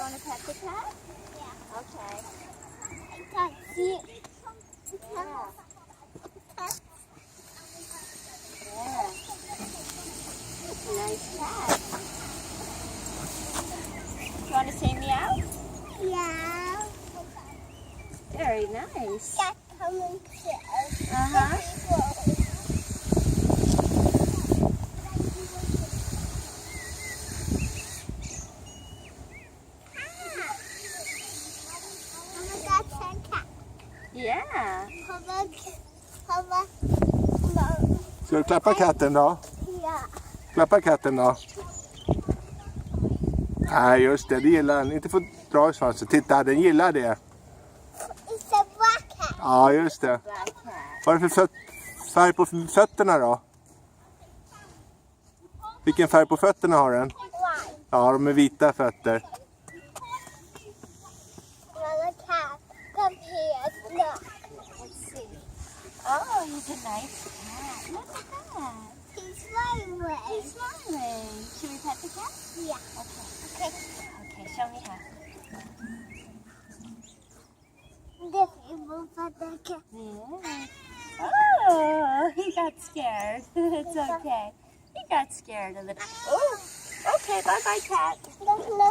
want to pet the cat? Yeah. Okay. I can't see it. Yeah. Yeah. It's a nice cat. You want to say meow? Yeah. Very nice. Cat coming close. Uh-huh. Yeah. Ska du klappa katten då? Ja. Klappa katten då. Nej, just det gillar den. Inte få dra i svansen. Titta, den gillar det. It's a black cat. Ja, just det. Black cat. Vad är det för färg på fötterna då? Vilken färg på fötterna har den? White. Ja, de är vita fötter. Another cat. Come here. Look. Let's see. Oh, he's a nice cat. Look at that. He's smiling. He's smiling. Should we pet the cat? Yeah. Okay. Okay. Okay, show me how. This is for the cat. Yeah. Oh, he got scared. It's okay. He got scared a little. Oh, okay. Bye-bye, cat. There's no